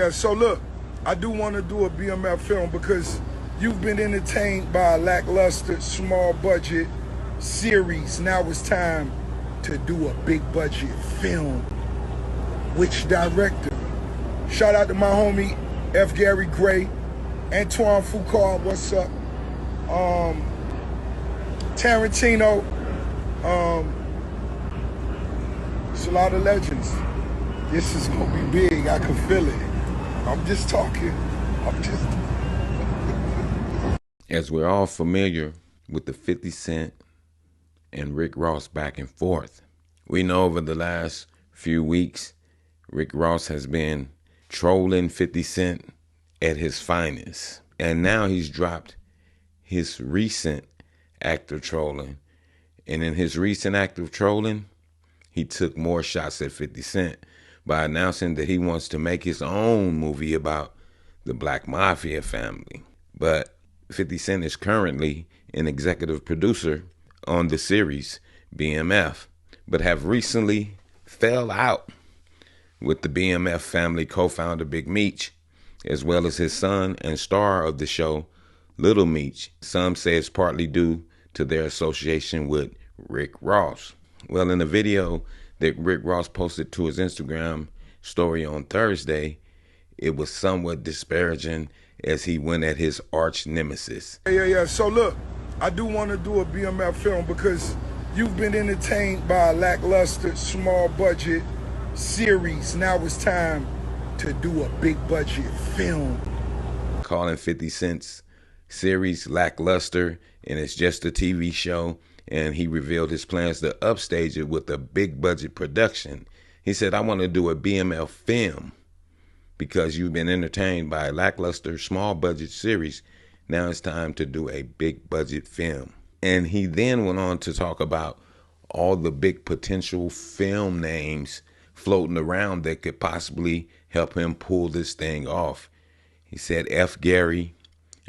Yeah. So look, I do want to do a BMF film because you've been entertained by a lackluster, small budget series. Now it's time to do a big budget film. Which director? Shout out to my homie F. Gary Gray, Antoine Foucault, what's up? Tarantino. It's a lot of legends. This is gonna be big. I can feel it. I'm just talking. As we're all familiar with the 50 Cent and Rick Ross back and forth, we know over the last few weeks, Rick Ross has been trolling 50 Cent at his finest. And now he's dropped his recent act of trolling. And in his recent act of trolling, he took more shots at 50 Cent by announcing that he wants to make his own movie about the Black Mafia family. But 50 Cent is currently an executive producer on the series BMF, but have recently fell out with the BMF family co-founder Big Meech, as well as his son and star of the show, Little Meech. Some say it's partly due to their association with Rick Ross. Well, in a video that Rick Ross posted to his Instagram story on Thursday, it was somewhat disparaging as he went at his arch nemesis. Yeah. So look, I do want to do a BMF film because you've been entertained by a lackluster, small budget series. Now it's time to do a big budget film. Calling 50 Cent's series lackluster, and it's just a TV show, and he revealed his plans to upstage it with a big budget production. He said, I want to do a BMF film because you've been entertained by a lackluster, small budget series. Now it's time to do a big budget film. And he then went on to talk about all the big potential film names floating around that could possibly help him pull this thing off. He said F. Gary,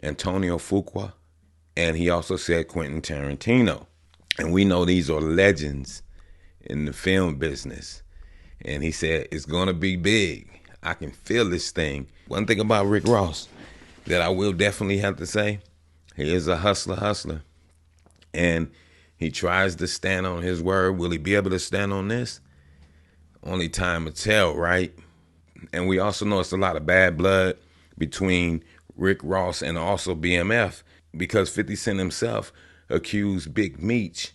Antonio Fuqua, and he also said Quentin Tarantino. And we know these are legends in the film business. And he said, it's going to be big. I can feel this thing. One thing about Rick Ross that I will definitely have to say, he is a hustler. And he tries to stand on his word. Will he be able to stand on this? Only time will tell, right? And we also know it's a lot of bad blood between Rick Ross and also BMF because 50 Cent himself accused Big Meech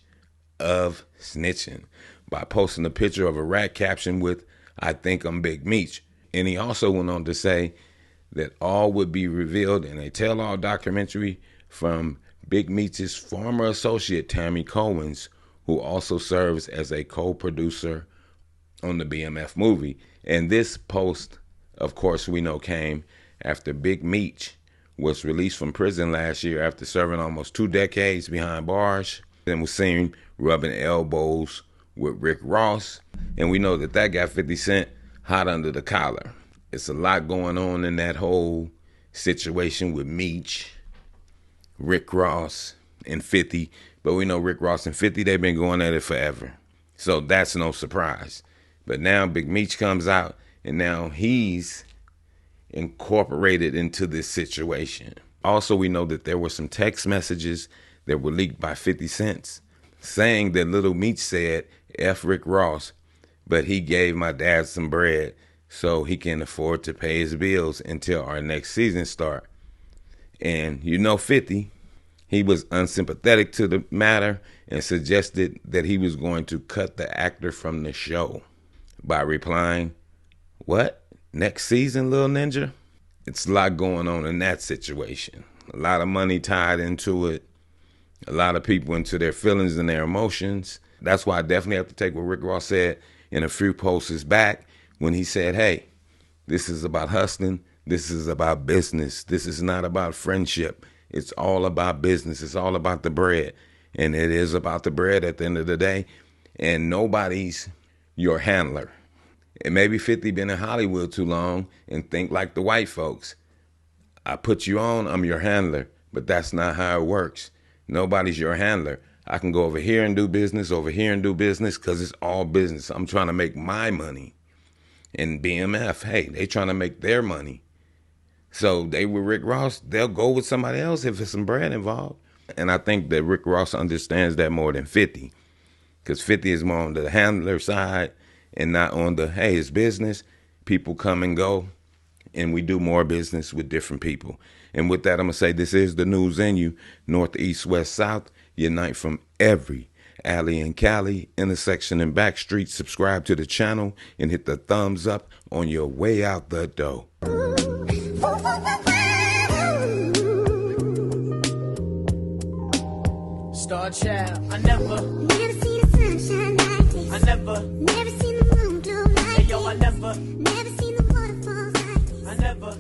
of snitching by posting a picture of a rat caption with, I think I'm Big Meech. And he also went on to say that all would be revealed in a tell-all documentary from Big Meech's former associate, Tammy Cohen's, who also serves as a co-producer on the BMF movie. And this post, of course, we know came after Big Meech was released from prison last year after serving almost 2 decades behind bars and was seen rubbing elbows with Rick Ross. And we know that that got 50 Cent hot under the collar. It's a lot going on in that whole situation with Meech, Rick Ross, and 50. But we know Rick Ross and 50, they've been going at it forever. So that's no surprise. But now Big Meech comes out, and now he's incorporated into this situation. Also, we know that there were some text messages that were leaked by 50 Cent saying that Little Meech said, F Rick Ross, but he gave my dad some bread so he can afford to pay his bills until our next season start. And you know 50, he was unsympathetic to the matter and suggested that he was going to cut the actor from the show by replying, what? Next season, little ninja? It's a lot going on in that situation. A lot of money tied into it. A lot of people into their feelings and their emotions. That's why I definitely have to take what Rick Ross said in a few posts back when he said, hey, this is about hustling. This is about business. This is not about friendship. It's all about business. It's all about the bread. And it is about the bread at the end of the day. And nobody's your handler. And maybe 50 been in Hollywood too long and think like the white folks. I put you on, I'm your handler. But that's not how it works. Nobody's your handler. I can go over here and do business, over here and do business, because it's all business. I'm trying to make my money. And BMF, hey, they trying to make their money. So they with Rick Ross, they'll go with somebody else if there's some bread involved. And I think that Rick Ross understands that more than 50. Because 50 is more on the handler side and not on the, hey, it's business. People come and go, and we do more business with different people. And with that, I'm going to say this is the news in you. North, east, west, south. Unite from every alley and Cali, intersection and back street. Subscribe to the channel and hit the thumbs up on your way out the door. Star Child, I never seen the sunshine like this. I never Never seen the moon glow like Hey yo, I this. never Never seen the waterfalls like this. I never